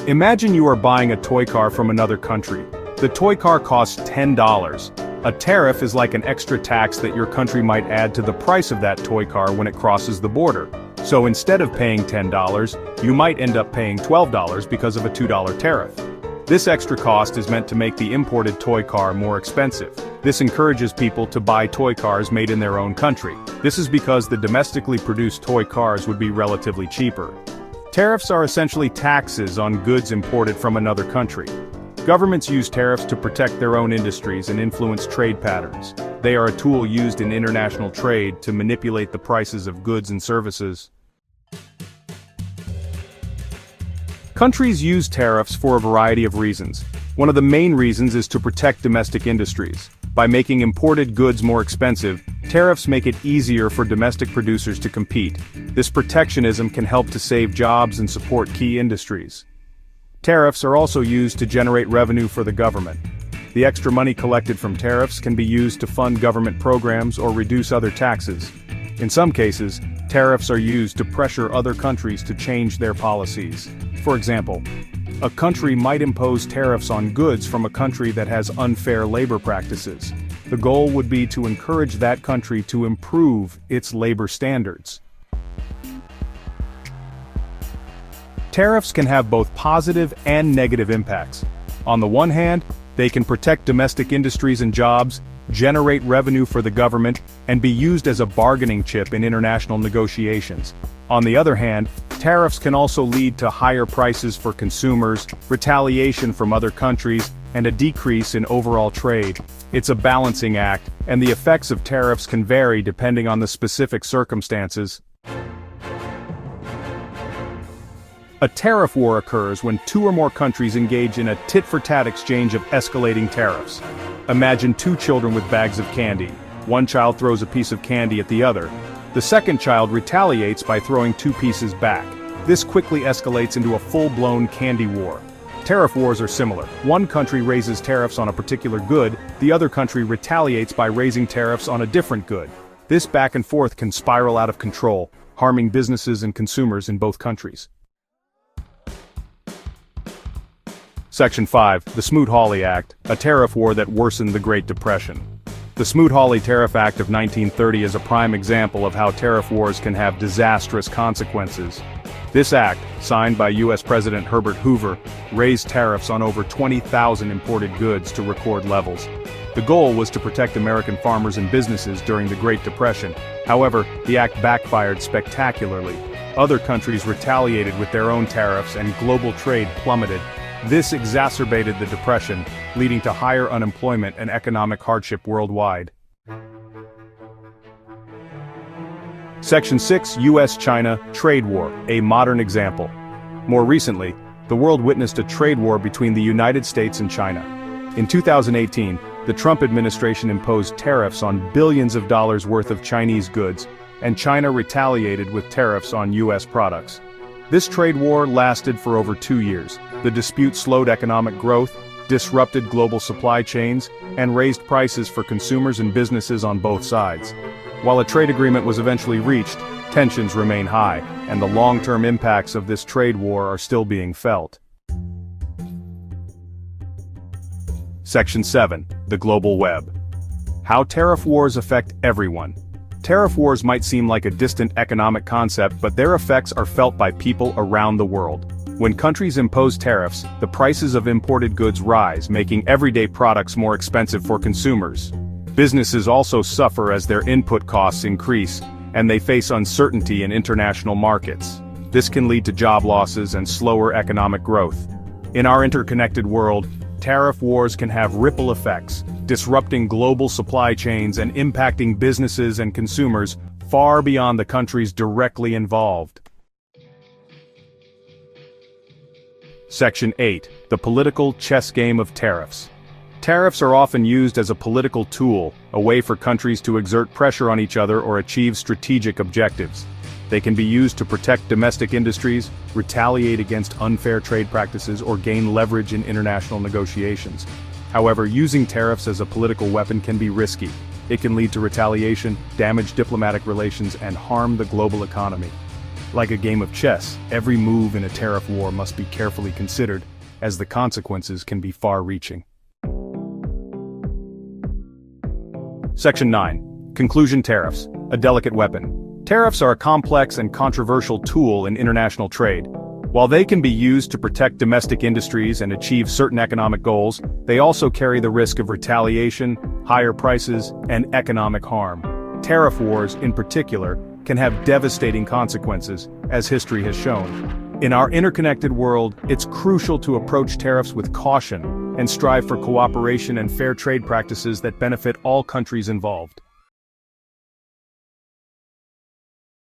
Imagine you are buying a toy car from another country. The toy car costs $10. A tariff is like an extra tax that your country might add to the price of that toy car when it crosses the border. So instead of paying $10, you might end up paying $12 because of a $2 tariff. This extra cost is meant to make the imported toy car more expensive. This encourages people to buy toy cars made in their own country. This is because the domestically produced toy cars would be relatively cheaper. Tariffs are essentially taxes on goods imported from another country. Governments use tariffs to protect their own industries and influence trade patterns. They are a tool used in international trade to manipulate the prices of goods and services. Countries use tariffs for a variety of reasons. One of the main reasons is to protect domestic industries. By making imported goods more expensive, tariffs make it easier for domestic producers to compete. This protectionism can help to save jobs and support key industries. Tariffs are also used to generate revenue for the government. The extra money collected from tariffs can be used to fund government programs or reduce other taxes. In some cases, tariffs are used to pressure other countries to change their policies. For example, a country might impose tariffs on goods from a country that has unfair labor practices. The goal would be to encourage that country to improve its labor standards. Tariffs can have both positive and negative impacts. On the one hand, they can protect domestic industries and jobs, generate revenue for the government, and be used as a bargaining chip in international negotiations. On the other hand, tariffs can also lead to higher prices for consumers, retaliation from other countries, and a decrease in overall trade. It's a balancing act, and the effects of tariffs can vary depending on the specific circumstances. A tariff war occurs when two or more countries engage in a tit-for-tat exchange of escalating tariffs. Imagine two children with bags of candy. One child throws a piece of candy at the other. The second child retaliates by throwing two pieces back. This quickly escalates into a full-blown candy war. Tariff wars are similar. One country raises tariffs on a particular good, the other country retaliates by raising tariffs on a different good. This back and forth can spiral out of control, harming businesses and consumers in both countries. Section 5, the Smoot-Hawley Act, a tariff war that worsened the Great Depression. The Smoot-Hawley Tariff Act of 1930 is a prime example of how tariff wars can have disastrous consequences. This act, signed by U.S. President Herbert Hoover, raised tariffs on over 20,000 imported goods to record levels. The goal was to protect American farmers and businesses during the Great Depression. However, the act backfired spectacularly. Other countries retaliated with their own tariffs and global trade plummeted. This exacerbated the Depression, leading to higher unemployment and economic hardship worldwide. Section 6, U.S.-China Trade War, a modern example. More recently, the world witnessed a trade war between the United States and China. In 2018, the Trump administration imposed tariffs on billions of dollars worth of Chinese goods, and China retaliated with tariffs on U.S. products. This trade war lasted for over 2 years. The dispute slowed economic growth, disrupted global supply chains, and raised prices for consumers and businesses on both sides. While a trade agreement was eventually reached, tensions remain high, and the long-term impacts of this trade war are still being felt. Section 7, the Global Web. How tariff wars affect everyone. Tariff wars might seem like a distant economic concept, but their effects are felt by people around the world. When countries impose tariffs, the prices of imported goods rise, making everyday products more expensive for consumers. Businesses also suffer as their input costs increase, and they face uncertainty in international markets. This can lead to job losses and slower economic growth. In our interconnected world, tariff wars can have ripple effects, disrupting global supply chains and impacting businesses and consumers far beyond the countries directly involved. Section 8, the political chess game of tariffs. Tariffs are often used as a political tool, a way for countries to exert pressure on each other or achieve strategic objectives. They can be used to protect domestic industries, retaliate against unfair trade practices, or gain leverage in international negotiations. However, using tariffs as a political weapon can be risky. It can lead to retaliation, damage diplomatic relations, and harm the global economy. Like a game of chess, every move in a tariff war must be carefully considered, as the consequences can be far-reaching. Section 9. Conclusion: Tariffs, a delicate weapon. Tariffs are a complex and controversial tool in international trade. While they can be used to protect domestic industries and achieve certain economic goals, they also carry the risk of retaliation, higher prices, and economic harm. Tariff wars, in particular, can have devastating consequences, as history has shown. In our interconnected world, it's crucial to approach tariffs with caution and strive for cooperation and fair trade practices that benefit all countries involved.